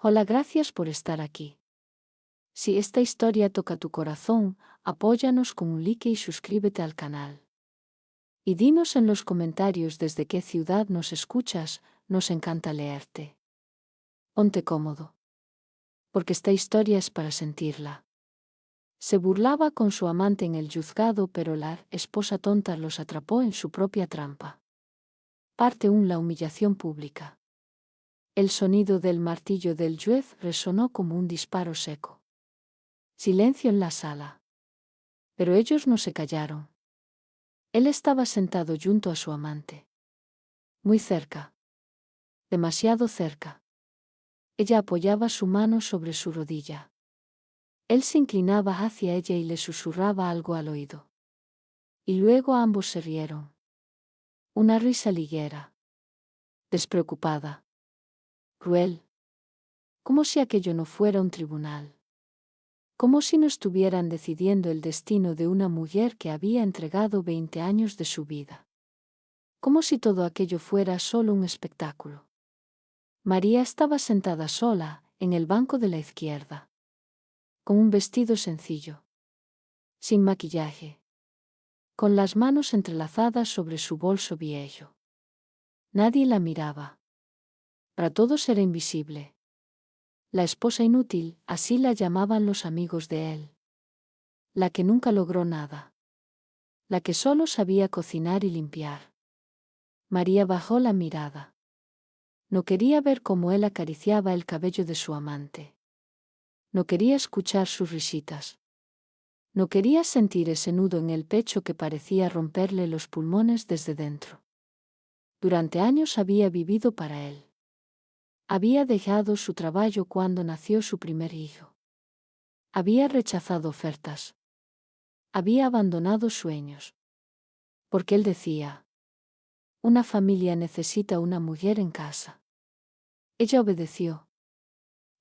Hola, gracias por estar aquí. Si esta historia toca tu corazón, apóyanos con un like y suscríbete al canal. Y dinos en los comentarios desde qué ciudad nos escuchas, nos encanta leerte. Ponte cómodo. Porque esta historia es para sentirla. Se burlaba con su amante en el juzgado, pero la esposa tonta los atrapó en su propia trampa. Parte 1. La humillación pública. El sonido del martillo del juez resonó como un disparo seco. Silencio en la sala. Pero ellos no se callaron. Él estaba sentado junto a su amante. Muy cerca. Demasiado cerca. Ella apoyaba su mano sobre su rodilla. Él se inclinaba hacia ella y le susurraba algo al oído. Y luego ambos se rieron. Una risa ligera. Despreocupada. Cruel. Como si aquello no fuera un tribunal. Como si no estuvieran decidiendo el destino de una mujer que había entregado 20 años de su vida. Como si todo aquello fuera solo un espectáculo. María estaba sentada sola, en el banco de la izquierda. Con un vestido sencillo. Sin maquillaje. Con las manos entrelazadas sobre su bolso viejo. Nadie la miraba. Para todos era invisible. La esposa inútil, así la llamaban los amigos de él. La que nunca logró nada. La que solo sabía cocinar y limpiar. María bajó la mirada. No quería ver cómo él acariciaba el cabello de su amante. No quería escuchar sus risitas. No quería sentir ese nudo en el pecho que parecía romperle los pulmones desde dentro. Durante años había vivido para él. Había dejado su trabajo cuando nació su primer hijo. Había rechazado ofertas. Había abandonado sueños. Porque él decía: una familia necesita una mujer en casa. Ella obedeció.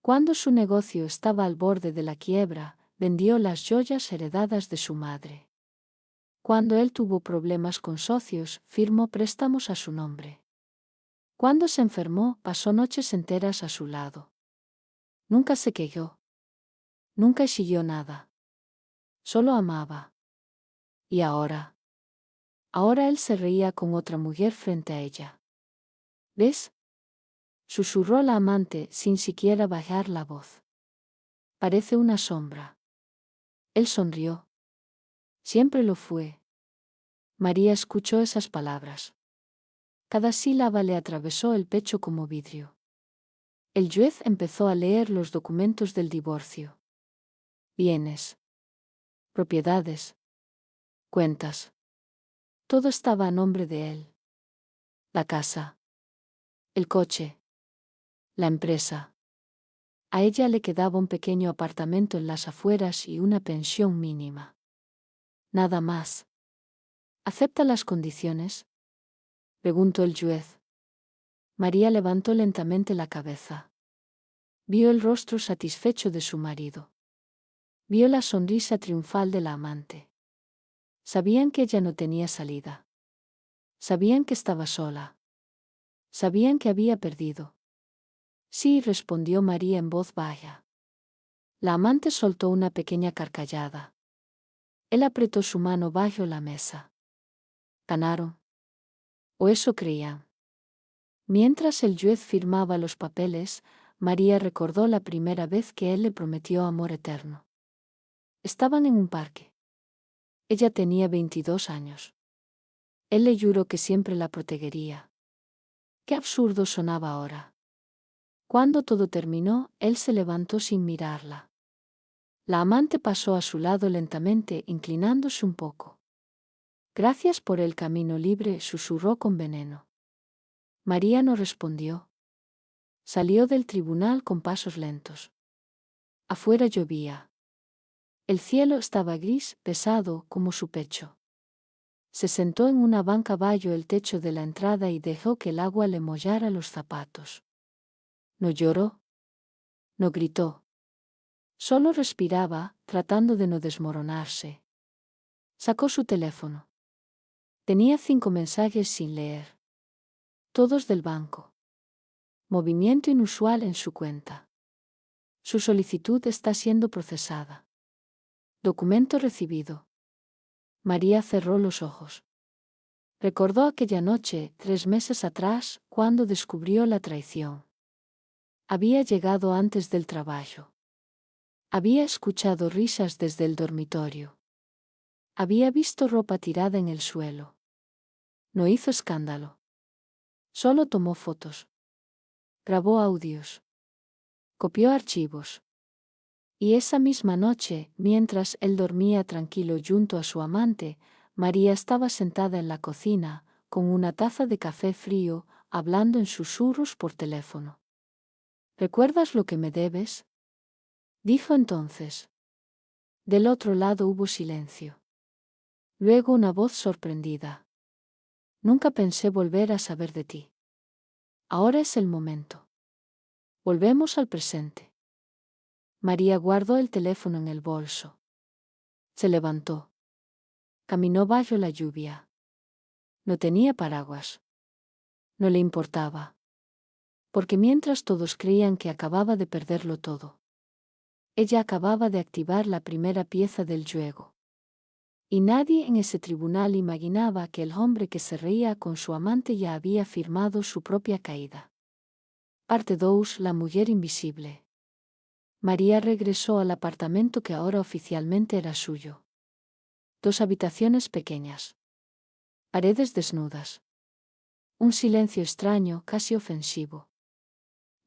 Cuando su negocio estaba al borde de la quiebra, vendió las joyas heredadas de su madre. Cuando él tuvo problemas con socios, firmó préstamos a su nombre. Cuando se enfermó, pasó noches enteras a su lado. Nunca se quejó. Nunca exigió nada. Solo amaba. Y ahora. Ahora él se reía con otra mujer frente a ella. ¿Ves? Susurró la amante sin siquiera bajar la voz. Parece una sombra. Él sonrió. Siempre lo fue. María escuchó esas palabras. Cada sílaba le atravesó el pecho como vidrio. El juez empezó a leer los documentos del divorcio. Bienes. Propiedades. Cuentas. Todo estaba a nombre de él. La casa. El coche. La empresa. A ella le quedaba un pequeño apartamento en las afueras y una pensión mínima. Nada más. ¿Acepta las condiciones?, preguntó el juez. María levantó lentamente la cabeza. Vio el rostro satisfecho de su marido. Vio la sonrisa triunfal de la amante. Sabían que ella no tenía salida. Sabían que estaba sola. Sabían que había perdido. Sí, respondió María en voz baja. La amante soltó una pequeña carcajada. Él apretó su mano bajo la mesa. Ganaron. O eso creían. Mientras el juez firmaba los papeles, María recordó la primera vez que él le prometió amor eterno. Estaban en un parque. Ella tenía 22 años. Él le juró que siempre la protegería. Qué absurdo sonaba ahora. Cuando todo terminó, él se levantó sin mirarla. La amante pasó a su lado lentamente, inclinándose un poco. Gracias por el camino libre, susurró con veneno. María no respondió. Salió del tribunal con pasos lentos. Afuera llovía. El cielo estaba gris, pesado, como su pecho. Se sentó en una banca bajo el techo de la entrada y dejó que el agua le mollara los zapatos. No lloró. No gritó. Solo respiraba, tratando de no desmoronarse. Sacó su teléfono. Tenía 5 mensajes sin leer. Todos del banco. Movimiento inusual en su cuenta. Su solicitud está siendo procesada. Documento recibido. María cerró los ojos. Recordó aquella noche, 3 meses atrás, cuando descubrió la traición. Había llegado antes del trabajo. Había escuchado risas desde el dormitorio. Había visto ropa tirada en el suelo. No hizo escándalo. Solo tomó fotos. Grabó audios. Copió archivos. Y esa misma noche, mientras él dormía tranquilo junto a su amante, María estaba sentada en la cocina, con una taza de café frío, hablando en susurros por teléfono. ¿Recuerdas lo que me debes?, dijo entonces. Del otro lado hubo silencio. Luego una voz sorprendida. Nunca pensé volver a saber de ti. Ahora es el momento. Volvemos al presente. María guardó el teléfono en el bolso. Se levantó. Caminó bajo la lluvia. No tenía paraguas. No le importaba. Porque mientras todos creían que acababa de perderlo todo, ella acababa de activar la primera pieza del juego. Y nadie en ese tribunal imaginaba que el hombre que se reía con su amante ya había firmado su propia caída. Parte 2. La mujer invisible. María regresó al apartamento que ahora oficialmente era suyo. 2 habitaciones pequeñas. Paredes desnudas. Un silencio extraño, casi ofensivo.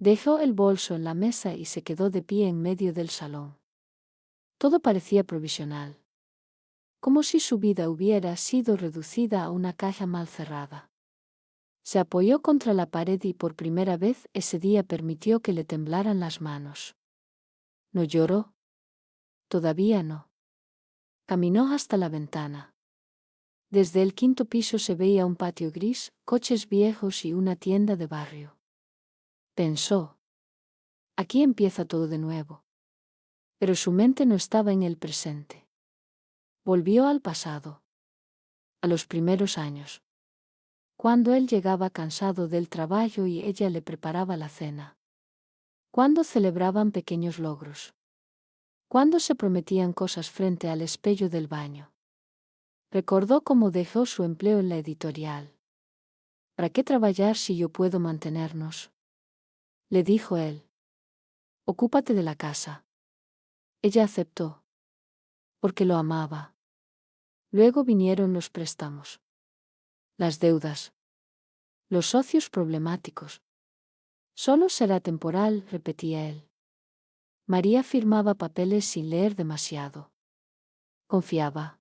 Dejó el bolso en la mesa y se quedó de pie en medio del salón. Todo parecía provisional. Como si su vida hubiera sido reducida a una caja mal cerrada. Se apoyó contra la pared y por primera vez ese día permitió que le temblaran las manos. ¿No lloró? Todavía no. Caminó hasta la ventana. Desde el 5.º piso se veía un patio gris, coches viejos y una tienda de barrio. Pensó. Aquí empieza todo de nuevo. Pero su mente no estaba en el presente. Volvió al pasado. A los primeros años. Cuando él llegaba cansado del trabajo y ella le preparaba la cena. Cuando celebraban pequeños logros. Cuando se prometían cosas frente al espejo del baño. Recordó cómo dejó su empleo en la editorial. ¿Para qué trabajar si yo puedo mantenernos?, le dijo él. Ocúpate de la casa. Ella aceptó. Porque lo amaba. Luego vinieron los préstamos. Las deudas. Los socios problemáticos. Solo será temporal, repetía él. María firmaba papeles sin leer demasiado. Confiaba.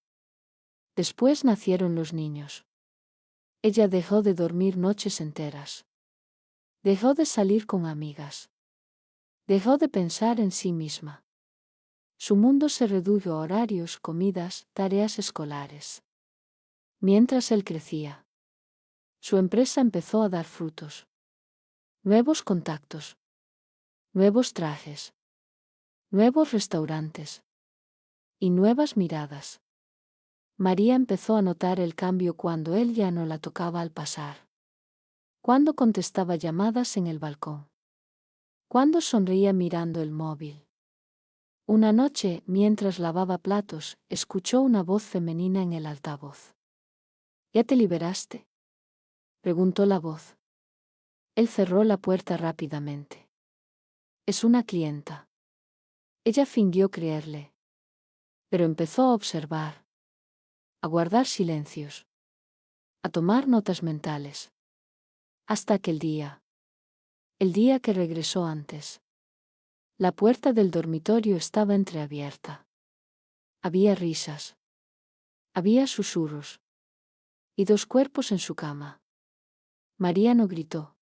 Después nacieron los niños. Ella dejó de dormir noches enteras. Dejó de salir con amigas. Dejó de pensar en sí misma. Su mundo se redujo a horarios, comidas, tareas escolares. Mientras él crecía, su empresa empezó a dar frutos. Nuevos contactos. Nuevos trajes. Nuevos restaurantes. Y nuevas miradas. María empezó a notar el cambio cuando él ya no la tocaba al pasar. Cuando contestaba llamadas en el balcón. Cuando sonreía mirando el móvil. Una noche, mientras lavaba platos, escuchó una voz femenina en el altavoz. ¿Ya te liberaste?, preguntó la voz. Él cerró la puerta rápidamente. Es una clienta. Ella fingió creerle. Pero empezó a observar. A guardar silencios. A tomar notas mentales. Hasta aquel día. El día que regresó antes. La puerta del dormitorio estaba entreabierta. Había risas. Había susurros. Y 2 cuerpos en su cama. María no gritó.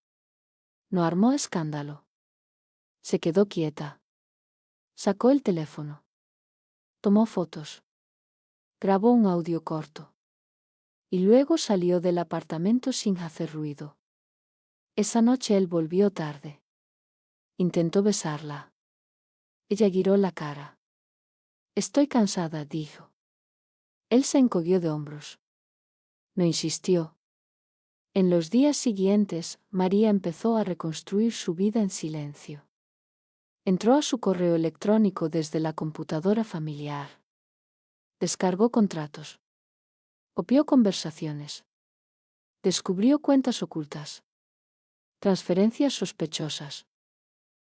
No armó escándalo. Se quedó quieta. Sacó el teléfono. Tomó fotos. Grabó un audio corto. Y luego salió del apartamento sin hacer ruido. Esa noche él volvió tarde. Intentó besarla. Ella giró la cara. Estoy cansada, dijo. Él se encogió de hombros. No insistió. En los días siguientes, María empezó a reconstruir su vida en silencio. Entró a su correo electrónico desde la computadora familiar. Descargó contratos. Copió conversaciones. Descubrió cuentas ocultas. Transferencias sospechosas.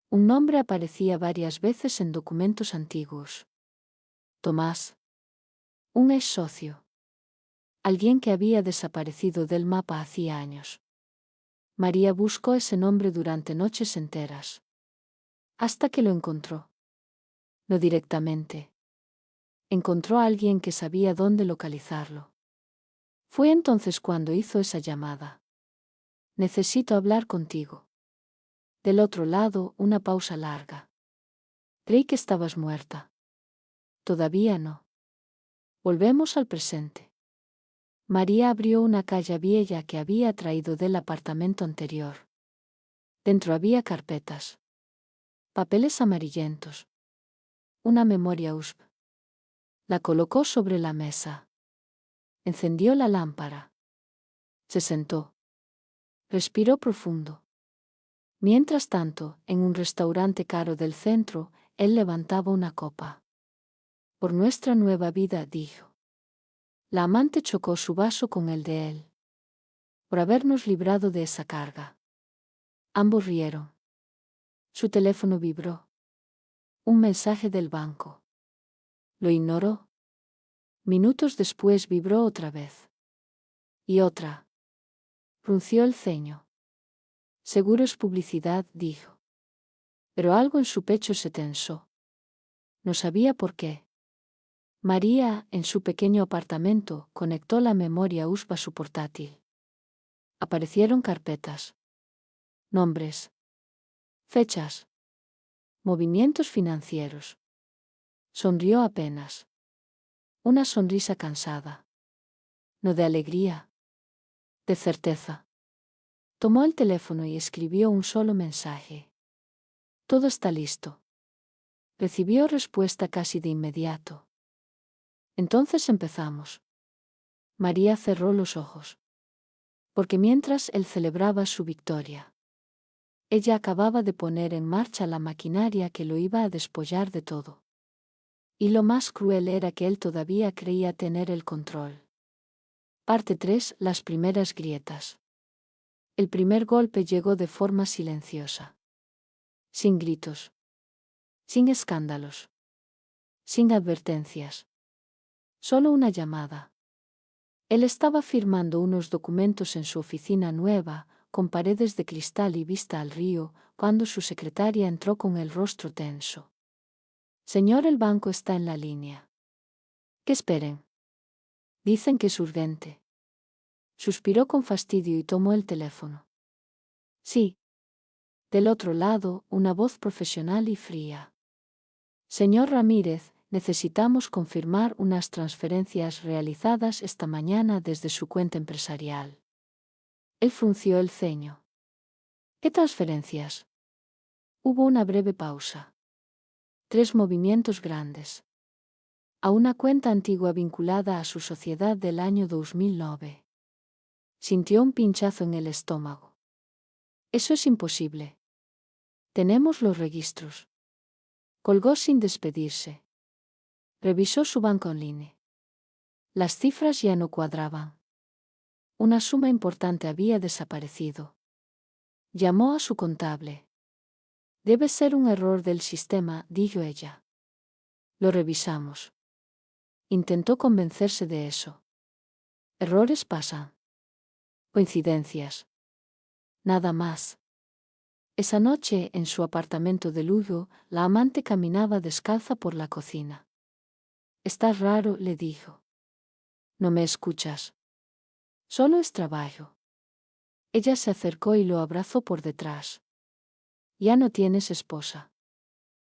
Un nombre aparecía varias veces en documentos antiguos. Tomás. Un ex socio. Alguien que había desaparecido del mapa hacía años. María buscó ese nombre durante noches enteras. Hasta que lo encontró. No directamente. Encontró a alguien que sabía dónde localizarlo. Fue entonces cuando hizo esa llamada. Necesito hablar contigo. Del otro lado, una pausa larga. Creí que estabas muerta. Todavía no. Volvemos al presente. María abrió una caja vieja que había traído del apartamento anterior. Dentro había carpetas. Papeles amarillentos. Una memoria USB. La colocó sobre la mesa. Encendió la lámpara. Se sentó. Respiró profundo. Mientras tanto, en un restaurante caro del centro, él levantaba una copa. Por nuestra nueva vida, dijo. La amante chocó su vaso con el de él. Por habernos librado de esa carga. Ambos rieron. Su teléfono vibró. Un mensaje del banco. Lo ignoró. Minutos después vibró otra vez. Y otra. Frunció el ceño. Seguro es publicidad, dijo. Pero algo en su pecho se tensó. No sabía por qué. María, en su pequeño apartamento, conectó la memoria USB a su portátil. Aparecieron carpetas. Nombres. Fechas. Movimientos financieros. Sonrió apenas. Una sonrisa cansada. No de alegría. De certeza. Tomó el teléfono y escribió un solo mensaje. Todo está listo. Recibió respuesta casi de inmediato. Entonces empezamos. María cerró los ojos. Porque mientras él celebraba su victoria, ella acababa de poner en marcha la maquinaria que lo iba a despollar de todo. Y lo más cruel era que él todavía creía tener el control. Parte 3. Las primeras grietas. El primer golpe llegó de forma silenciosa. Sin gritos. Sin escándalos. Sin advertencias. Solo una llamada. Él estaba firmando unos documentos en su oficina nueva, con paredes de cristal y vista al río, cuando su secretaria entró con el rostro tenso. Señor, el banco está en la línea. Que esperen. Dicen que es urgente. Suspiró con fastidio y tomó el teléfono. Sí. Del otro lado, una voz profesional y fría. Señor Ramírez, necesitamos confirmar unas transferencias realizadas esta mañana desde su cuenta empresarial. Él frunció el ceño. ¿Qué transferencias? Hubo una breve pausa. 3 movimientos grandes. A una cuenta antigua vinculada a su sociedad del año 2009. Sintió un pinchazo en el estómago. Eso es imposible. Tenemos los registros. Colgó sin despedirse. Revisó su banco online. Las cifras ya no cuadraban. Una suma importante había desaparecido. Llamó a su contable. Debe ser un error del sistema, dijo ella. Lo revisamos. Intentó convencerse de eso. Errores pasan. Coincidencias. Nada más. Esa noche, en su apartamento de Lugo, la amante caminaba descalza por la cocina. «Estás raro», le dijo. «No me escuchas. Solo es trabajo». Ella se acercó y lo abrazó por detrás. «Ya no tienes esposa.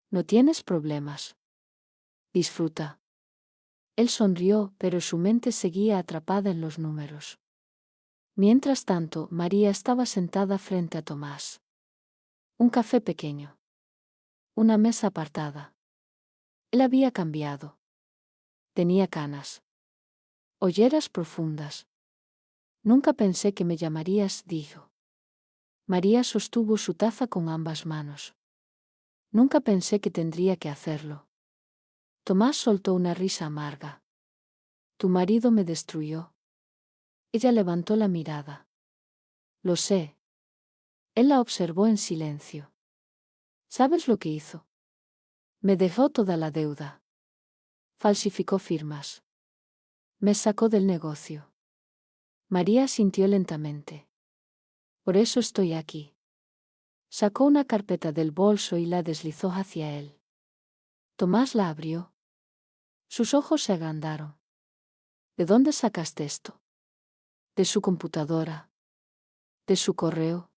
No tienes problemas. Disfruta». Él sonrió, pero su mente seguía atrapada en los números. Mientras tanto, María estaba sentada frente a Tomás. Un café pequeño. Una mesa apartada. Él había cambiado. Tenía canas. Olleras profundas. «Nunca pensé que me llamarías», dijo. María sostuvo su taza con ambas manos. Nunca pensé que tendría que hacerlo. Tomás soltó una risa amarga. Tu marido me destruyó. Ella levantó la mirada. Lo sé. Él la observó en silencio. ¿Sabes lo que hizo? Me dejó toda la deuda. Falsificó firmas. Me sacó del negocio. María sintió lentamente. Por eso estoy aquí. Sacó una carpeta del bolso y la deslizó hacia él. Tomás la abrió. Sus ojos se agrandaron. ¿De dónde sacaste esto? De su computadora. De su correo.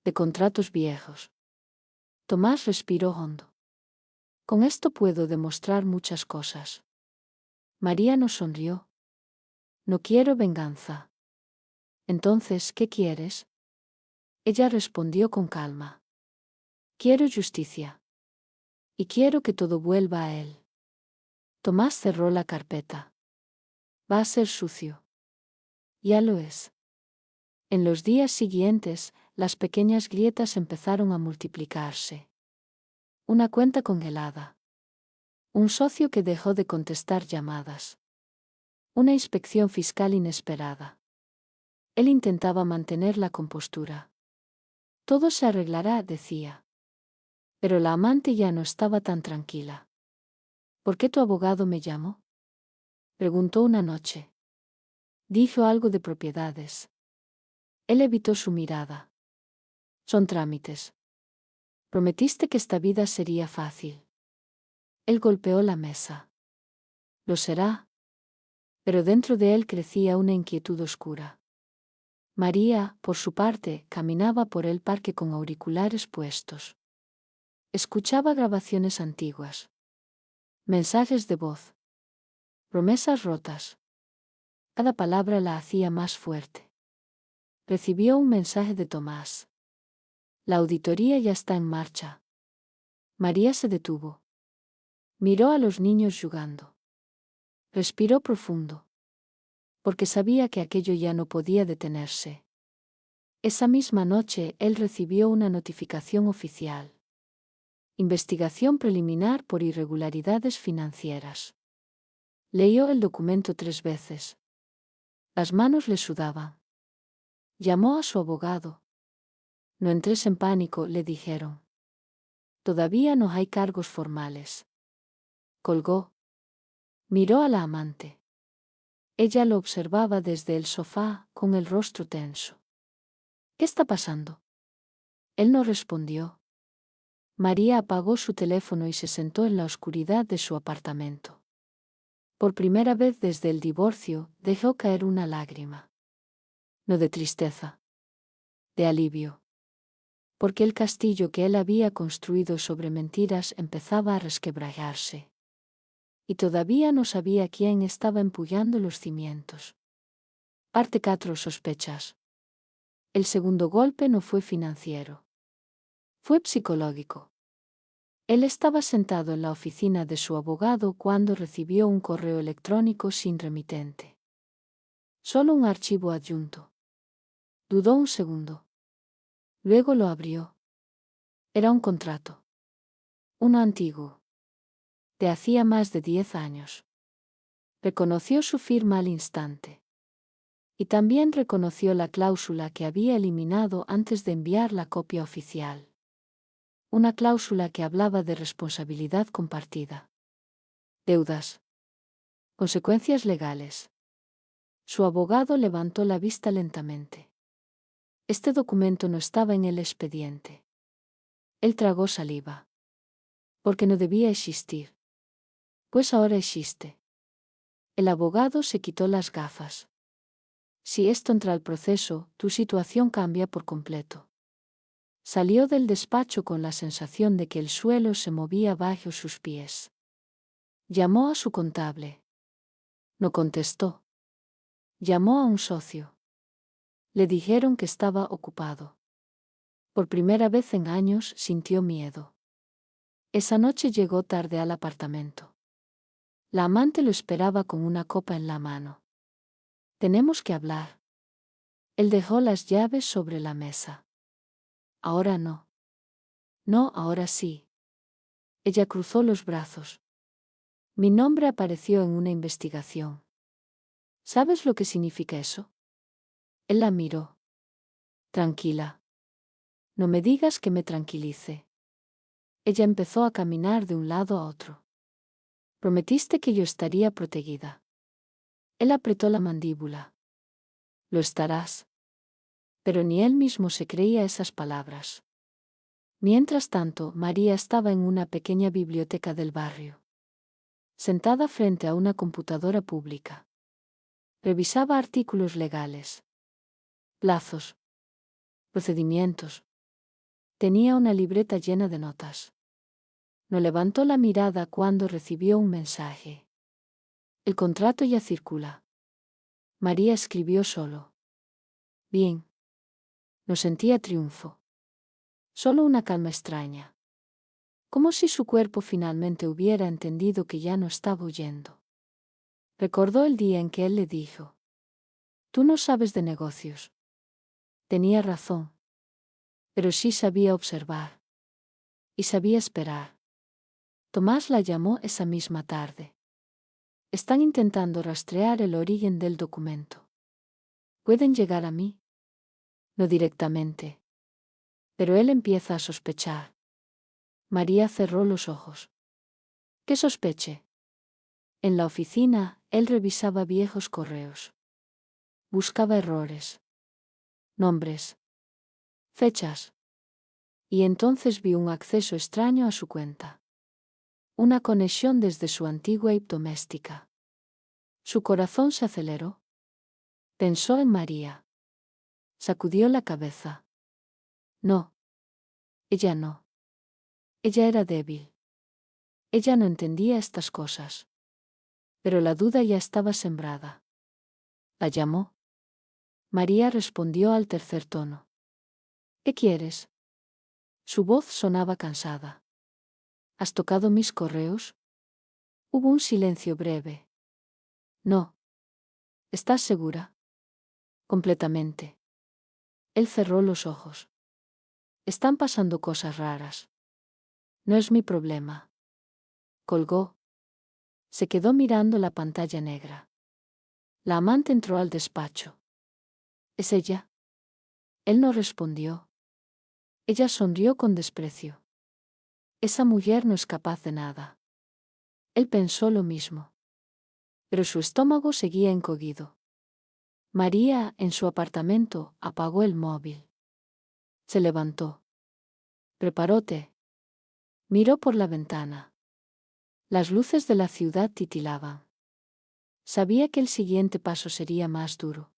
De contratos viejos. Tomás respiró hondo. Con esto puedo demostrar muchas cosas. María no sonrió. No quiero venganza. Entonces, ¿qué quieres? Ella respondió con calma. Quiero justicia. Y quiero que todo vuelva a él. Tomás cerró la carpeta. Va a ser sucio. Ya lo es. En los días siguientes, las pequeñas grietas empezaron a multiplicarse. Una cuenta congelada. Un socio que dejó de contestar llamadas. Una inspección fiscal inesperada. Él intentaba mantener la compostura. Todo se arreglará, decía. Pero la amante ya no estaba tan tranquila. ¿Por qué tu abogado me llamó? Preguntó una noche. Dijo algo de propiedades. Él evitó su mirada. Son trámites. Prometiste que esta vida sería fácil. Él golpeó la mesa. Lo será. Pero dentro de él crecía una inquietud oscura. María, por su parte, caminaba por el parque con auriculares puestos. Escuchaba grabaciones antiguas. Mensajes de voz. Promesas rotas. Cada palabra la hacía más fuerte. Recibió un mensaje de Tomás. La auditoría ya está en marcha. María se detuvo. Miró a los niños jugando. Respiró profundo. Porque sabía que aquello ya no podía detenerse. Esa misma noche él recibió una notificación oficial. Investigación preliminar por irregularidades financieras. Leyó el documento 3 veces. Las manos le sudaban. Llamó a su abogado. No entres en pánico, le dijeron. Todavía no hay cargos formales. Colgó. Miró a la amante. Ella lo observaba desde el sofá, con el rostro tenso. ¿Qué está pasando? Él no respondió. María apagó su teléfono y se sentó en la oscuridad de su apartamento. Por primera vez desde el divorcio, dejó caer una lágrima. No de tristeza. De alivio. Porque el castillo que él había construido sobre mentiras empezaba a resquebrajarse. Y todavía no sabía quién estaba empullando los cimientos. Parte 4. Sospechas. El segundo golpe no fue financiero. Fue psicológico. Él estaba sentado en la oficina de su abogado cuando recibió un correo electrónico sin remitente. Solo un archivo adjunto. Dudó un segundo. Luego lo abrió. Era un contrato. Uno antiguo. De hacía más de 10 años. Reconoció su firma al instante. Y también reconoció la cláusula que había eliminado antes de enviar la copia oficial. Una cláusula que hablaba de responsabilidad compartida. Deudas. Consecuencias legales. Su abogado levantó la vista lentamente. Este documento no estaba en el expediente. Él tragó saliva. Porque no debía existir. Pues ahora existe. El abogado se quitó las gafas. Si esto entra al proceso, tu situación cambia por completo. Salió del despacho con la sensación de que el suelo se movía bajo sus pies. Llamó a su contable. No contestó. Llamó a un socio. Le dijeron que estaba ocupado. Por primera vez en años sintió miedo. Esa noche llegó tarde al apartamento. La amante lo esperaba con una copa en la mano. Tenemos que hablar. Él dejó las llaves sobre la mesa. Ahora no. No, ahora sí. Ella cruzó los brazos. Mi nombre apareció en una investigación. ¿Sabes lo que significa eso? Él la miró. Tranquila. No me digas que me tranquilice. Ella empezó a caminar de un lado a otro. Prometiste que yo estaría protegida. Él apretó la mandíbula. Lo estarás. Pero ni él mismo se creía esas palabras. Mientras tanto, María estaba en una pequeña biblioteca del barrio. Sentada frente a una computadora pública. Revisaba artículos legales. Plazos. Procedimientos. Tenía una libreta llena de notas. No levantó la mirada cuando recibió un mensaje. El contrato ya circula. María escribió solo. Bien. No sentía triunfo. Solo una calma extraña. Como si su cuerpo finalmente hubiera entendido que ya no estaba huyendo. Recordó el día en que él le dijo: Tú no sabes de negocios. Tenía razón. Pero sí sabía observar. Y sabía esperar. Tomás la llamó esa misma tarde. Están intentando rastrear el origen del documento. ¿Pueden llegar a mí? No directamente. Pero él empieza a sospechar. María cerró los ojos. ¿Qué sospeche? En la oficina, él revisaba viejos correos. Buscaba errores. Nombres. Fechas. Y entonces vio un acceso extraño a su cuenta. Una conexión desde su antigua IP doméstica. Su corazón se aceleró. Pensó en María. Sacudió la cabeza. No. Ella no. Ella era débil. Ella no entendía estas cosas. Pero la duda ya estaba sembrada. ¿La llamó? María respondió al tercer tono. ¿Qué quieres? Su voz sonaba cansada. ¿Has tocado mis correos? Hubo un silencio breve. No. ¿Estás segura? Completamente. Él cerró los ojos. Están pasando cosas raras. No es mi problema. Colgó. Se quedó mirando la pantalla negra. La amante entró al despacho. ¿Es ella? Él no respondió. Ella sonrió con desprecio. Esa mujer no es capaz de nada. Él pensó lo mismo. Pero su estómago seguía encogido. María, en su apartamento, apagó el móvil. Se levantó. Preparó té. Miró por la ventana. Las luces de la ciudad titilaban. Sabía que el siguiente paso sería más duro.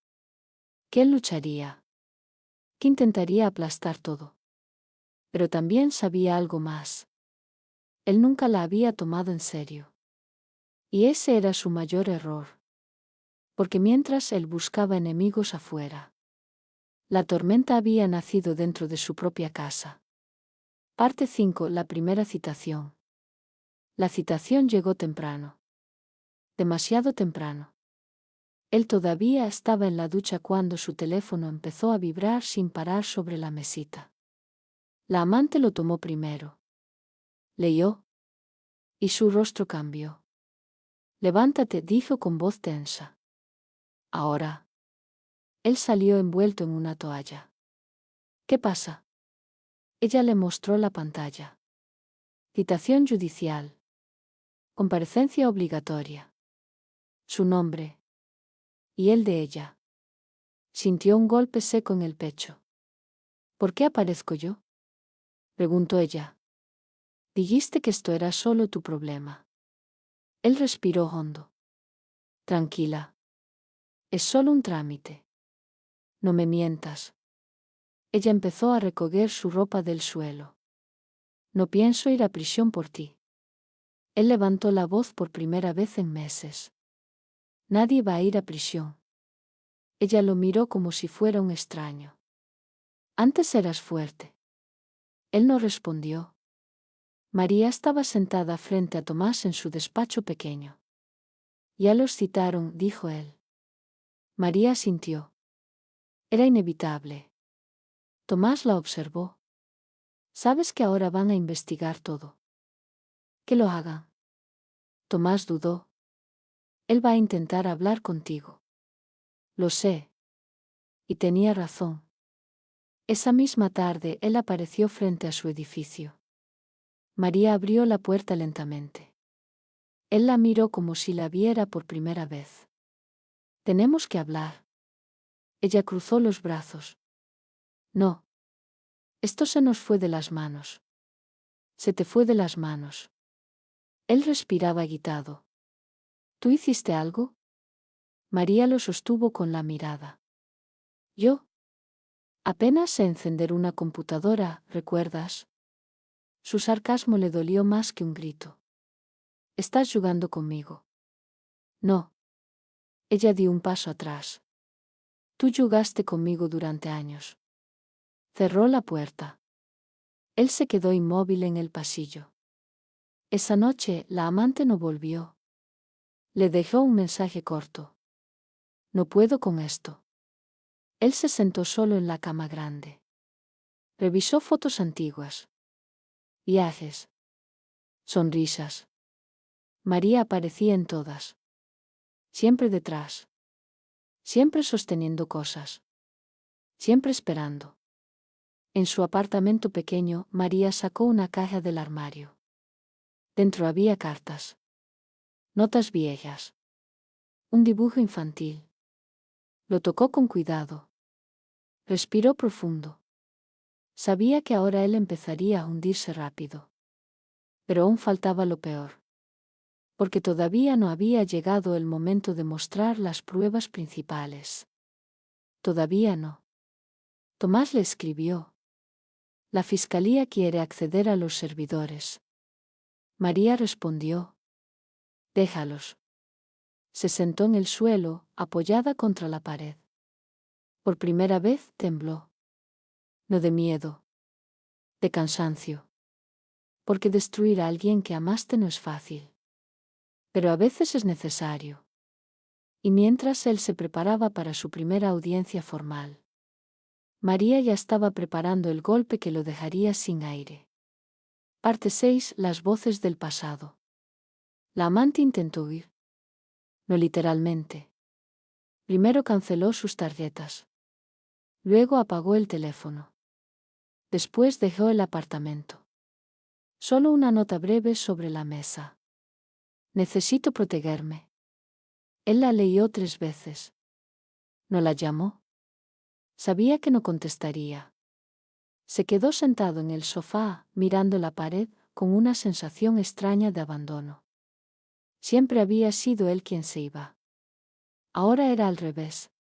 Que él lucharía. Que intentaría aplastar todo. Pero también sabía algo más. Él nunca la había tomado en serio. Y ese era su mayor error. Porque mientras él buscaba enemigos afuera, la tormenta había nacido dentro de su propia casa. Parte 5. La primera citación. La citación llegó temprano. Demasiado temprano. Él todavía estaba en la ducha cuando su teléfono empezó a vibrar sin parar sobre la mesita. La amante lo tomó primero. Leyó. Y su rostro cambió. Levántate, dijo con voz tensa. Ahora. Él salió envuelto en una toalla. ¿Qué pasa? Ella le mostró la pantalla. Citación judicial. Comparecencia obligatoria. Su nombre. Y el de ella. Sintió un golpe seco en el pecho. ¿Por qué aparezco yo? Preguntó ella. Dijiste que esto era solo tu problema. Él respiró hondo. Tranquila. Es solo un trámite. No me mientas. Ella empezó a recoger su ropa del suelo. No pienso ir a prisión por ti. Él levantó la voz por primera vez en meses. Nadie va a ir a prisión. Ella lo miró como si fuera un extraño. Antes eras fuerte. Él no respondió. María estaba sentada frente a Tomás en su despacho pequeño. Ya los citaron, dijo él. María sintió. Era inevitable. Tomás la observó. Sabes que ahora van a investigar todo. Que lo haga. Tomás dudó. Él va a intentar hablar contigo. Lo sé. Y tenía razón. Esa misma tarde él apareció frente a su edificio. María abrió la puerta lentamente. Él la miró como si la viera por primera vez. Tenemos que hablar. Ella cruzó los brazos. No. Esto se nos fue de las manos. Se te fue de las manos. Él respiraba agitado. ¿Tú hiciste algo? María lo sostuvo con la mirada. Yo. Apenas sé encender una computadora, ¿recuerdas? Su sarcasmo le dolió más que un grito. ¿Estás jugando conmigo? No. Ella dio un paso atrás. Tú jugaste conmigo durante años. Cerró la puerta. Él se quedó inmóvil en el pasillo. Esa noche la amante no volvió. Le dejó un mensaje corto. No puedo con esto. Él se sentó solo en la cama grande. Revisó fotos antiguas. Viajes. Sonrisas. María aparecía en todas. Siempre detrás. Siempre sosteniendo cosas. Siempre esperando. En su apartamento pequeño, María sacó una caja del armario. Dentro había cartas. Notas viejas. Un dibujo infantil. Lo tocó con cuidado. Respiró profundo. Sabía que ahora él empezaría a hundirse rápido. Pero aún faltaba lo peor. Porque todavía no había llegado el momento de mostrar las pruebas principales. Todavía no. Tomás le escribió. La fiscalía quiere acceder a los servidores. María respondió. Déjalos. Se sentó en el suelo, apoyada contra la pared. Por primera vez tembló. No de miedo. De cansancio. Porque destruir a alguien que amaste no es fácil. Pero a veces es necesario. Y mientras él se preparaba para su primera audiencia formal, María ya estaba preparando el golpe que lo dejaría sin aire. Parte 6. Las voces del pasado. La amante intentó huir. No literalmente. Primero canceló sus tarjetas. Luego apagó el teléfono. Después dejó el apartamento. Solo una nota breve sobre la mesa. Necesito protegerme. Él la leyó 3 veces. No la llamó. Sabía que no contestaría. Se quedó sentado en el sofá, mirando la pared, con una sensación extraña de abandono. Siempre había sido él quien se iba. Ahora era al revés.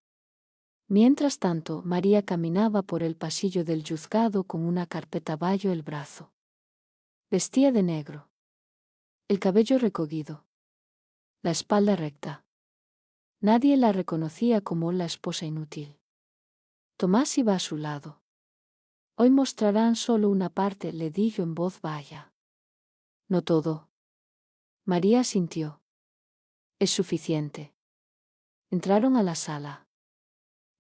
Mientras tanto, María caminaba por el pasillo del juzgado con una carpeta bajo el brazo. Vestía de negro. El cabello recogido. La espalda recta. Nadie la reconocía como la esposa inútil. Tomás iba a su lado. Hoy mostrarán solo una parte, le dijo en voz baja. No todo. María sintió. Es suficiente. Entraron a la sala.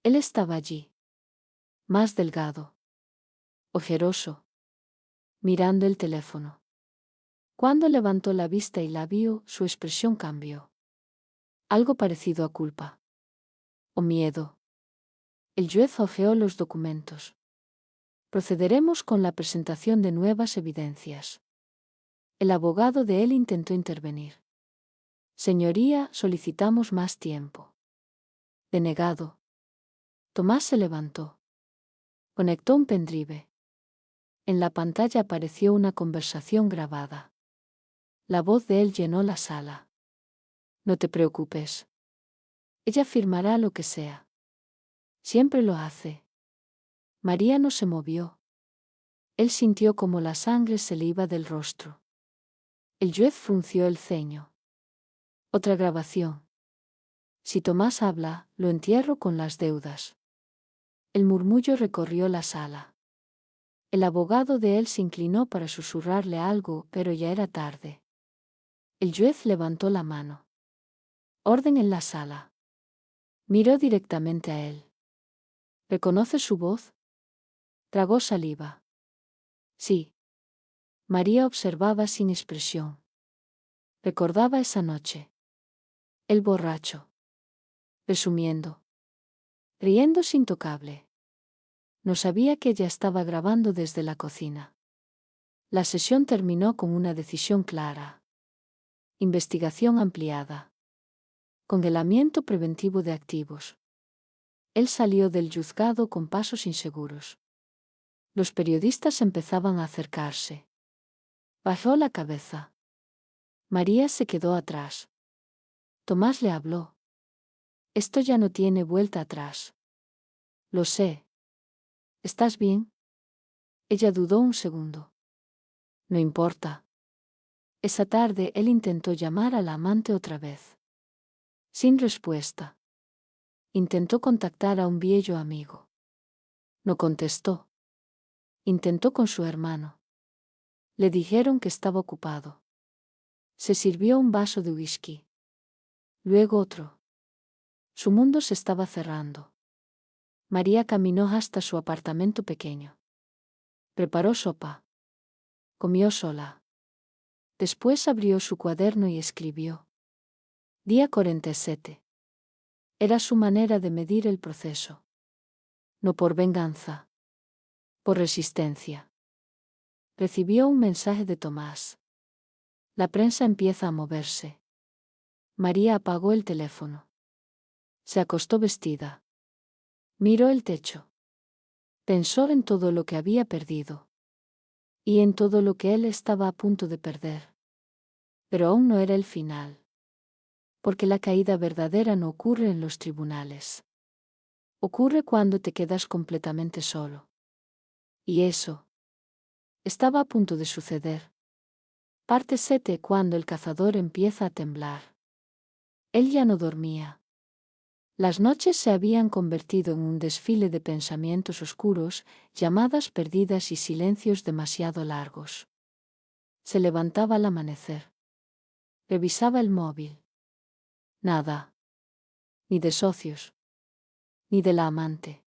Él estaba allí. Más delgado. Ojeroso. Mirando el teléfono. Cuando levantó la vista y la vio, su expresión cambió. Algo parecido a culpa. O miedo. El juez hojeó los documentos. Procederemos con la presentación de nuevas evidencias. El abogado de él intentó intervenir. Señoría, solicitamos más tiempo. Denegado. Tomás se levantó. Conectó un pendrive. En la pantalla apareció una conversación grabada. La voz de él llenó la sala. No te preocupes. Ella firmará lo que sea. Siempre lo hace. María no se movió. Él sintió como la sangre se le iba del rostro. El juez frunció el ceño. Otra grabación. Si Tomás habla, lo entierro con las deudas. El murmullo recorrió la sala. El abogado de él se inclinó para susurrarle algo, pero ya era tarde. El juez levantó la mano. Orden en la sala. Miró directamente a él. ¿Reconoce su voz? Tragó saliva. Sí. María observaba sin expresión. Recordaba esa noche. El borracho. Resumiendo. Riéndose intocable. No sabía que ella estaba grabando desde la cocina. La sesión terminó con una decisión clara. Investigación ampliada. Congelamiento preventivo de activos. Él salió del juzgado con pasos inseguros. Los periodistas empezaban a acercarse. Bajó la cabeza. María se quedó atrás. Tomás le habló. Esto ya no tiene vuelta atrás. Lo sé. ¿Estás bien? Ella dudó un segundo. No importa. Esa tarde él intentó llamar a la amante otra vez. Sin respuesta. Intentó contactar a un viejo amigo. No contestó. Intentó con su hermano. Le dijeron que estaba ocupado. Se sirvió un vaso de whisky. Luego otro. Su mundo se estaba cerrando. María caminó hasta su apartamento pequeño. Preparó sopa. Comió sola. Después abrió su cuaderno y escribió. Día 47. Era su manera de medir el proceso. No por venganza. Por resistencia. Recibió un mensaje de Tomás. La prensa empieza a moverse. María apagó el teléfono. Se acostó vestida. Miró el techo. Pensó en todo lo que había perdido. Y en todo lo que él estaba a punto de perder. Pero aún no era el final. Porque la caída verdadera no ocurre en los tribunales. Ocurre cuando te quedas completamente solo. Y eso estaba a punto de suceder. Parte 7. Cuando el cazador empieza a temblar. Él ya no dormía. Las noches se habían convertido en un desfile de pensamientos oscuros, llamadas perdidas y silencios demasiado largos. Se levantaba al amanecer. Revisaba el móvil. Nada. Ni de socios. Ni de la amante.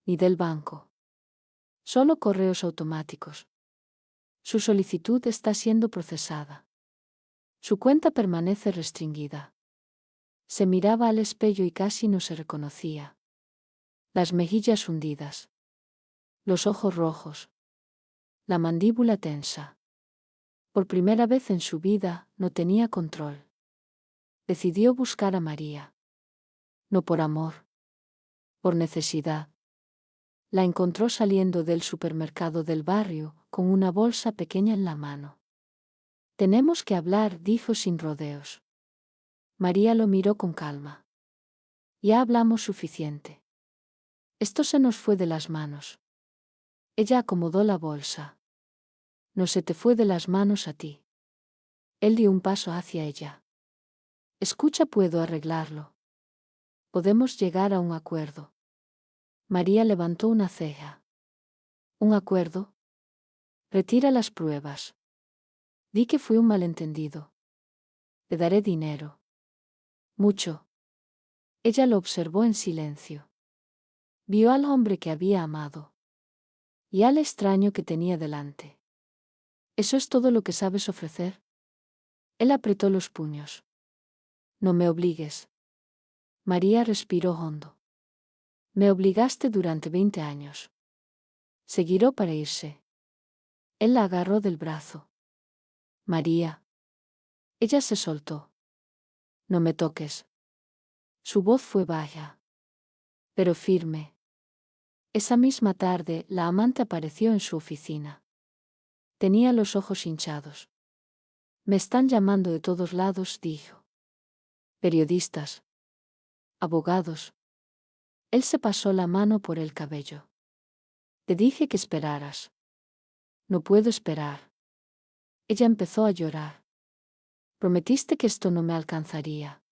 Ni del banco. Solo correos automáticos. Su solicitud está siendo procesada. Su cuenta permanece restringida. Se miraba al espejo y casi no se reconocía. Las mejillas hundidas. Los ojos rojos. La mandíbula tensa. Por primera vez en su vida, no tenía control. Decidió buscar a María. No por amor. Por necesidad. La encontró saliendo del supermercado del barrio, con una bolsa pequeña en la mano. Tenemos que hablar, dijo sin rodeos. María lo miró con calma. Ya hablamos suficiente. Esto se nos fue de las manos. Ella acomodó la bolsa. No se te fue de las manos a ti. Él dio un paso hacia ella. Escucha, puedo arreglarlo. Podemos llegar a un acuerdo. María levantó una ceja. ¿Un acuerdo? Retira las pruebas. Di que fue un malentendido. Te daré dinero. Mucho. Ella lo observó en silencio. Vio al hombre que había amado. Y al extraño que tenía delante. ¿Eso es todo lo que sabes ofrecer? Él apretó los puños. No me obligues. María respiró hondo. Me obligaste durante 20 años. Se giró para irse. Él la agarró del brazo. María. Ella se soltó. No me toques. Su voz fue baja. Pero firme. Esa misma tarde, la amante apareció en su oficina. Tenía los ojos hinchados. Me están llamando de todos lados, dijo. Periodistas. Abogados. Él se pasó la mano por el cabello. Te dije que esperaras. No puedo esperar. Ella empezó a llorar. Prometiste que esto no me alcanzaría.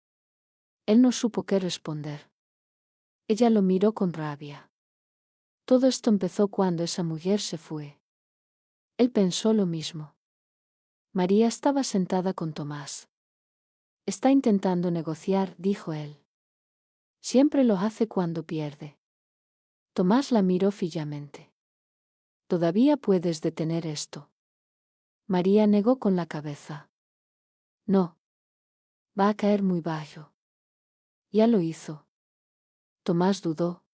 Él no supo qué responder. Ella lo miró con rabia. Todo esto empezó cuando esa mujer se fue. Él pensó lo mismo. María estaba sentada con Tomás. Está intentando negociar, dijo él. Siempre lo hace cuando pierde. Tomás la miró fijamente. Todavía puedes detener esto. María negó con la cabeza. No, va a caer muy bajo. Ya lo hizo. Tomás dudó.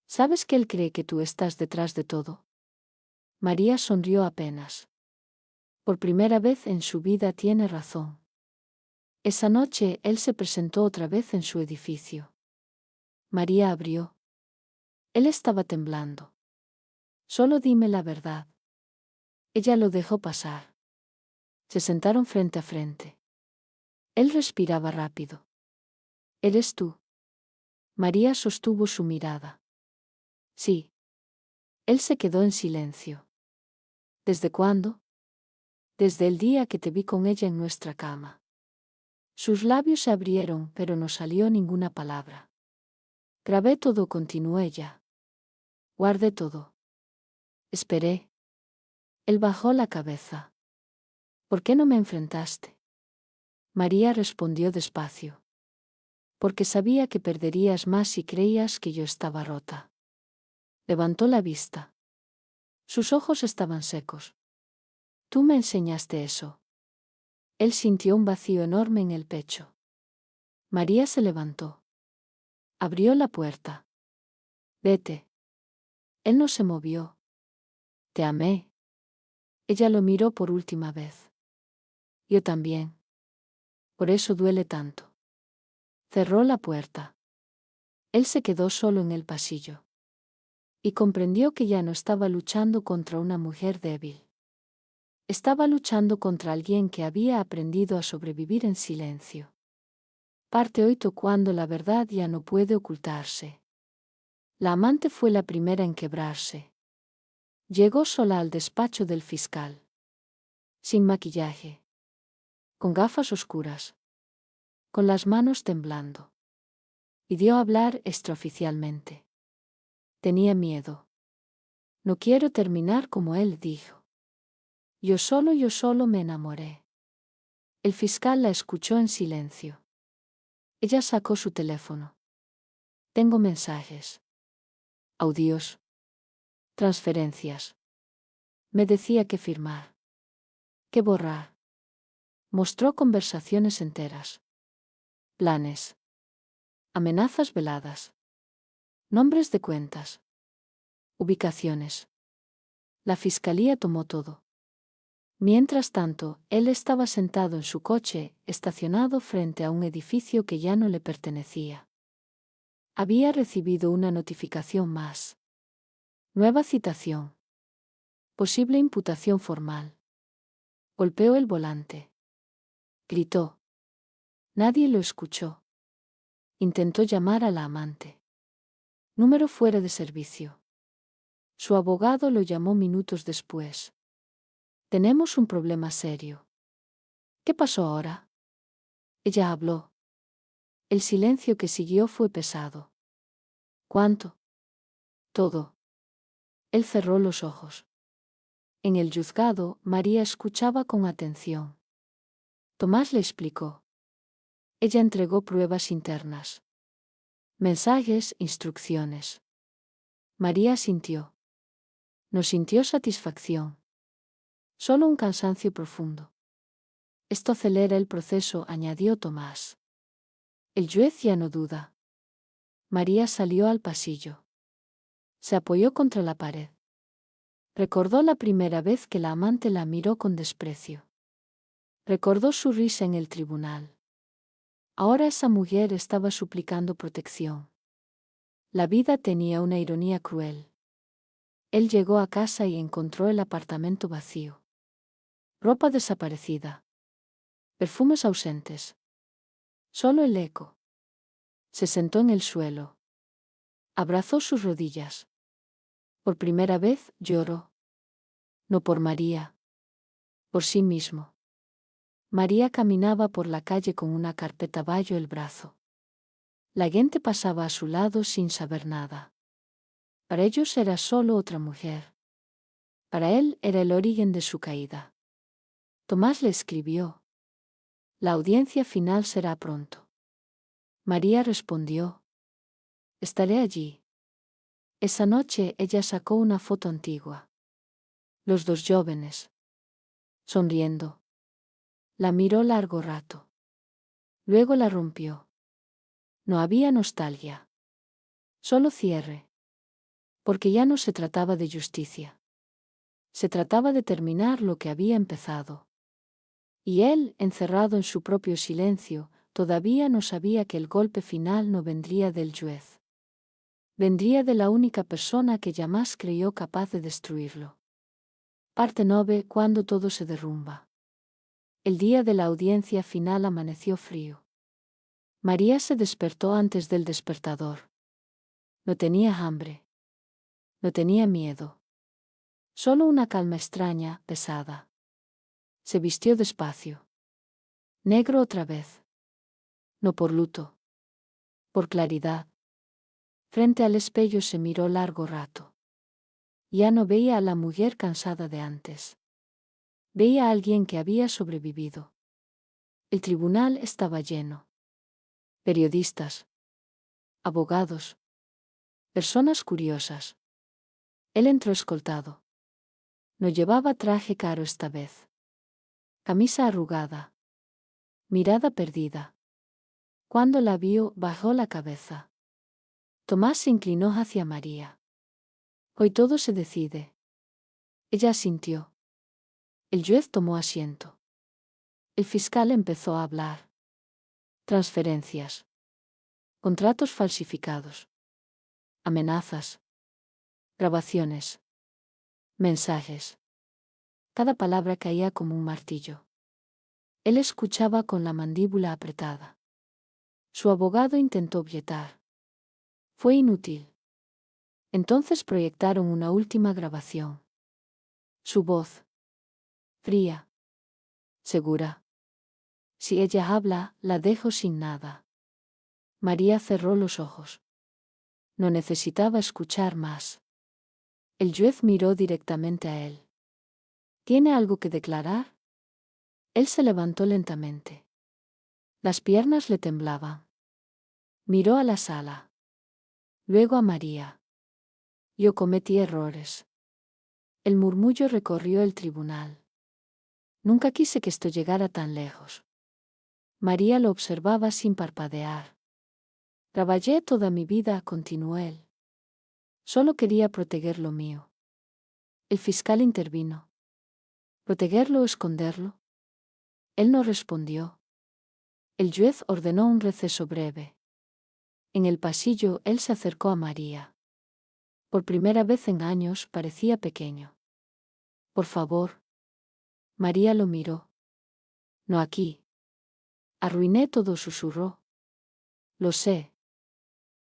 ¿Sabes que él cree que tú estás detrás de todo? María sonrió apenas. Por primera vez en su vida tiene razón. Esa noche él se presentó otra vez en su edificio. María abrió. Él estaba temblando. Solo dime la verdad. Ella lo dejó pasar. Se sentaron frente a frente. Él respiraba rápido. ¿Eres tú? María sostuvo su mirada. Sí. Él se quedó en silencio. ¿Desde cuándo? Desde el día que te vi con ella en nuestra cama. Sus labios se abrieron, pero no salió ninguna palabra. Grabé todo, continuó ella. Guardé todo. Esperé. Él bajó la cabeza. ¿Por qué no me enfrentaste? María respondió despacio. Porque sabía que perderías más si creías que yo estaba rota. Levantó la vista. Sus ojos estaban secos. Tú me enseñaste eso. Él sintió un vacío enorme en el pecho. María se levantó. Abrió la puerta. Vete. Él no se movió. Te amé. Ella lo miró por última vez. Yo también. Por eso duele tanto. Cerró la puerta. Él se quedó solo en el pasillo. Y comprendió que ya no estaba luchando contra una mujer débil. Estaba luchando contra alguien que había aprendido a sobrevivir en silencio. Parte 8 cuando la verdad ya no puede ocultarse. La amante fue la primera en quebrarse. Llegó sola al despacho del fiscal. Sin maquillaje. Con gafas oscuras. Con las manos temblando. Pidió hablar extraoficialmente. Tenía miedo. No quiero terminar como él dijo. Yo solo me enamoré. El fiscal la escuchó en silencio. Ella sacó su teléfono. Tengo mensajes. Audios. Transferencias. Me decía que firmar. Que borrar. Mostró conversaciones enteras. Planes. Amenazas veladas. Nombres de cuentas. Ubicaciones. La fiscalía tomó todo. Mientras tanto, él estaba sentado en su coche, estacionado frente a un edificio que ya no le pertenecía. Había recibido una notificación más. Nueva citación. Posible imputación formal. Golpeó el volante. Gritó. Nadie lo escuchó. Intentó llamar a la amante. Número fuera de servicio. Su abogado lo llamó minutos después. Tenemos un problema serio. ¿Qué pasó ahora? Ella habló. El silencio que siguió fue pesado. ¿Cuánto? Todo. Él cerró los ojos. En el juzgado, María escuchaba con atención. Tomás le explicó. Ella entregó pruebas internas. Mensajes, instrucciones. María sintió. No sintió satisfacción. Solo un cansancio profundo. Esto acelera el proceso, añadió Tomás. El juez ya no duda. María salió al pasillo. Se apoyó contra la pared. Recordó la primera vez que la amante la miró con desprecio. Recordó su risa en el tribunal. Ahora esa mujer estaba suplicando protección. La vida tenía una ironía cruel. Él llegó a casa y encontró el apartamento vacío. Ropa desaparecida. Perfumes ausentes. Solo el eco. Se sentó en el suelo. Abrazó sus rodillas. Por primera vez lloró. No por María. Por sí mismo. María caminaba por la calle con una carpeta bajo el brazo. La gente pasaba a su lado sin saber nada. Para ellos era solo otra mujer. Para él era el origen de su caída. Tomás le escribió. La audiencia final será pronto. María respondió. Estaré allí. Esa noche ella sacó una foto antigua. Los dos jóvenes. Sonriendo. La miró largo rato. Luego la rompió. No había nostalgia. Solo cierre. Porque ya no se trataba de justicia. Se trataba de terminar lo que había empezado. Y él, encerrado en su propio silencio, todavía no sabía que el golpe final no vendría del juez. Vendría de la única persona que jamás creyó capaz de destruirlo. Parte 9. Cuando todo se derrumba. El día de la audiencia final amaneció frío. María se despertó antes del despertador. No tenía hambre. No tenía miedo. Solo una calma extraña, pesada. Se vistió despacio. Negro otra vez. No por luto. Por claridad. Frente al espejo se miró largo rato. Ya no veía a la mujer cansada de antes. Veía a alguien que había sobrevivido. El tribunal estaba lleno. Periodistas. Abogados. Personas curiosas. Él entró escoltado. No llevaba traje caro esta vez. Camisa arrugada. Mirada perdida. Cuando la vio, bajó la cabeza. Tomás se inclinó hacia María. Hoy todo se decide. Ella asintió. El juez tomó asiento. El fiscal empezó a hablar. Transferencias. Contratos falsificados. Amenazas. Grabaciones. Mensajes. Cada palabra caía como un martillo. Él escuchaba con la mandíbula apretada. Su abogado intentó objetar. Fue inútil. Entonces proyectaron una última grabación. Su voz. Fría. Segura. Si ella habla, la dejo sin nada. María cerró los ojos. No necesitaba escuchar más. El juez miró directamente a él. ¿Tiene algo que declarar? Él se levantó lentamente. Las piernas le temblaban. Miró a la sala. Luego a María. Yo cometí errores. El murmullo recorrió el tribunal. Nunca quise que esto llegara tan lejos. María lo observaba sin parpadear. Trabajé toda mi vida, continuó él. Solo quería proteger lo mío. El fiscal intervino. ¿Protegerlo o esconderlo? Él no respondió. El juez ordenó un receso breve. En el pasillo, él se acercó a María. Por primera vez en años parecía pequeño. Por favor. María lo miró. No aquí. Arruiné todo, susurró. Lo sé.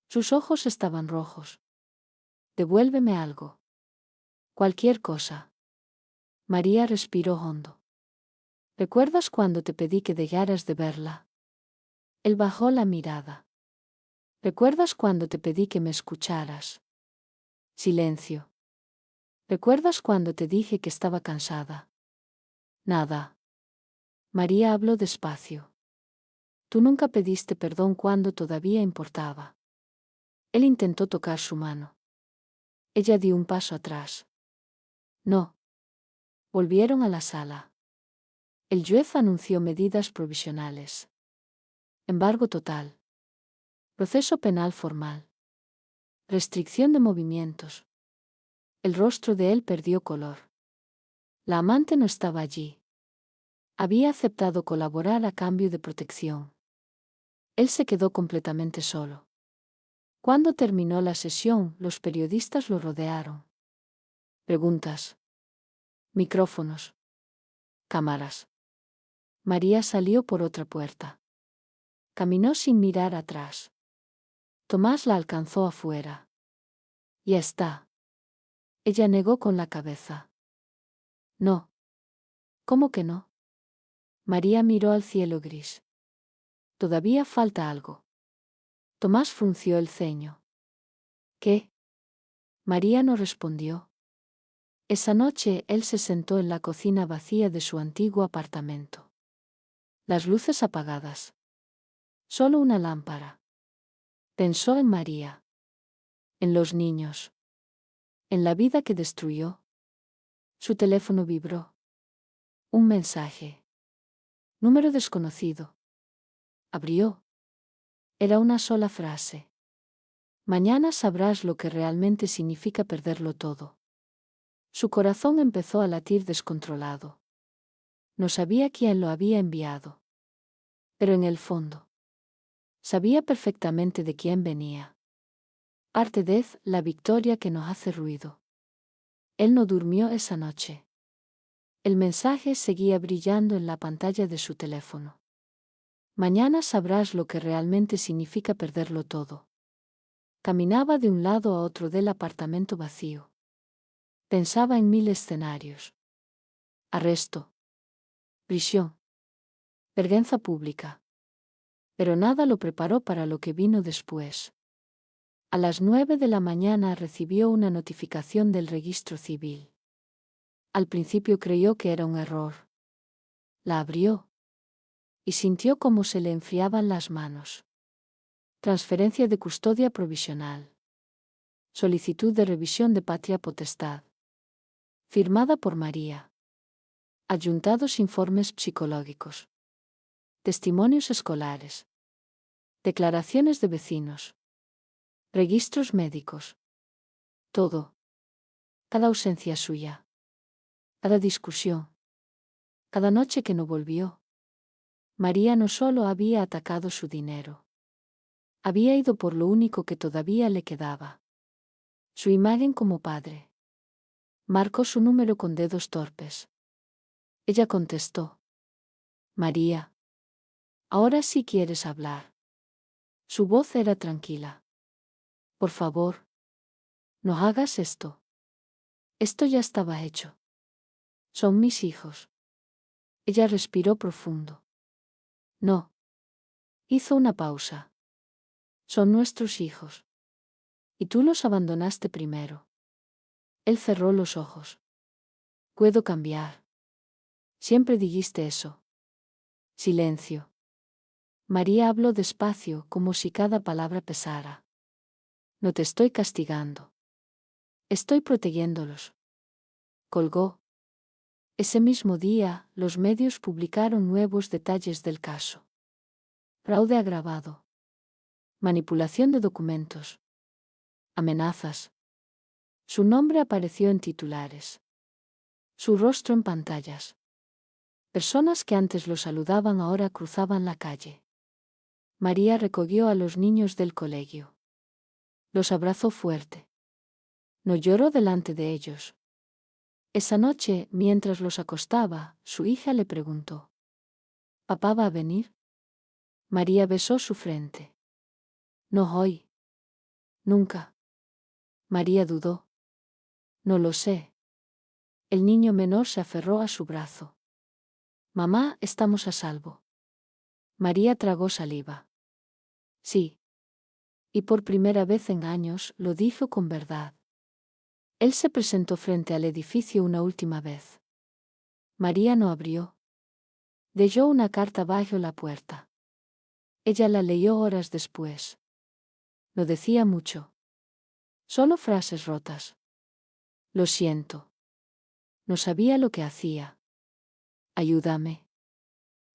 Sus ojos estaban rojos. Devuélveme algo. Cualquier cosa. María respiró hondo. ¿Recuerdas cuando te pedí que dejaras de verla? Él bajó la mirada. ¿Recuerdas cuando te pedí que me escucharas? Silencio. ¿Recuerdas cuando te dije que estaba cansada? Nada. María habló despacio. Tú nunca pediste perdón cuando todavía importaba. Él intentó tocar su mano. Ella dio un paso atrás. No. Volvieron a la sala. El juez anunció medidas provisionales. Embargo total. Proceso penal formal. Restricción de movimientos. El rostro de él perdió color. La amante no estaba allí. Había aceptado colaborar a cambio de protección. Él se quedó completamente solo. Cuando terminó la sesión, los periodistas lo rodearon. Preguntas. Micrófonos. Cámaras. María salió por otra puerta. Caminó sin mirar atrás. Tomás la alcanzó afuera. Ya está. Ella negó con la cabeza. No. ¿Cómo que no? María miró al cielo gris. Todavía falta algo. Tomás frunció el ceño. ¿Qué? María no respondió. Esa noche él se sentó en la cocina vacía de su antiguo apartamento. Las luces apagadas. Solo una lámpara. Pensó en María. En los niños. En la vida que destruyó. Su teléfono vibró. Un mensaje. Número desconocido. Abrió. Era una sola frase. Mañana sabrás lo que realmente significa perderlo todo. Su corazón empezó a latir descontrolado. No sabía quién lo había enviado. Pero en el fondo, sabía perfectamente de quién venía. Arte la victoria que nos hace ruido. Él no durmió esa noche. El mensaje seguía brillando en la pantalla de su teléfono. Mañana sabrás lo que realmente significa perderlo todo. Caminaba de un lado a otro del apartamento vacío. Pensaba en 1000 escenarios. Arresto. Prisión. Vergüenza pública. Pero nada lo preparó para lo que vino después. A las 9 de la mañana recibió una notificación del registro civil. Al principio creyó que era un error. La abrió. Y sintió cómo se le enfriaban las manos. Transferencia de custodia provisional. Solicitud de revisión de patria potestad. Firmada por María. Adjuntados informes psicológicos. Testimonios escolares. Declaraciones de vecinos. Registros médicos. Todo. Cada ausencia suya. Cada discusión. Cada noche que no volvió. María no solo había atacado su dinero. Había ido por lo único que todavía le quedaba. Su imagen como padre. Marcó su número con dedos torpes. Ella contestó. María. Ahora sí quieres hablar. Su voz era tranquila. Por favor. No hagas esto. Esto ya estaba hecho. Son mis hijos. Ella respiró profundo. No. Hizo una pausa. Son nuestros hijos. Y tú los abandonaste primero. Él cerró los ojos. Puedo cambiar. Siempre dijiste eso. Silencio. María habló despacio, como si cada palabra pesara. No te estoy castigando. Estoy protegiéndolos. Colgó. Ese mismo día, los medios publicaron nuevos detalles del caso. Fraude agravado. Manipulación de documentos. Amenazas. Su nombre apareció en titulares. Su rostro en pantallas. Personas que antes lo saludaban ahora cruzaban la calle. María recogió a los niños del colegio. Los abrazó fuerte. No lloró delante de ellos. Esa noche, mientras los acostaba, su hija le preguntó: ¿Papá va a venir? María besó su frente. No hoy. Nunca. María dudó. No lo sé. El niño menor se aferró a su brazo. Mamá, estamos a salvo. María tragó saliva. Sí. Y por primera vez en años lo dijo con verdad. Él se presentó frente al edificio una última vez. María no abrió. Dejó una carta bajo la puerta. Ella la leyó horas después. No decía mucho. Solo frases rotas. Lo siento. No sabía lo que hacía. Ayúdame.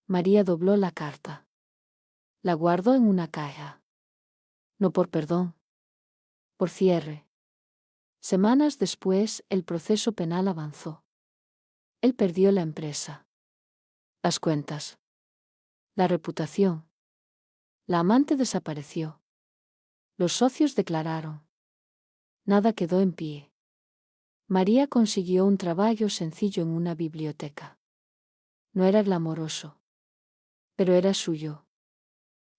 María dobló la carta. La guardó en una caja. No por perdón. Por cierre. Semanas después, el proceso penal avanzó. Él perdió la empresa. Las cuentas. La reputación. La amante desapareció. Los socios declararon. Nada quedó en pie. María consiguió un trabajo sencillo en una biblioteca. No era glamoroso. Pero era suyo.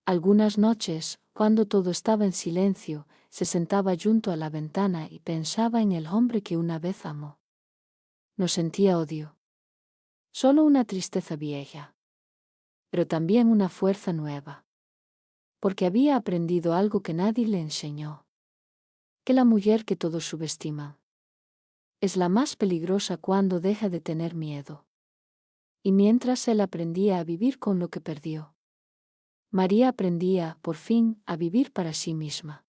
Algunas noches, cuando todo estaba en silencio, se sentaba junto a la ventana y pensaba en el hombre que una vez amó. No sentía odio. Solo una tristeza vieja. Pero también una fuerza nueva. Porque había aprendido algo que nadie le enseñó. Que la mujer que todos subestiman es la más peligrosa cuando deja de tener miedo. Y mientras él aprendía a vivir con lo que perdió, María aprendía, por fin, a vivir para sí misma.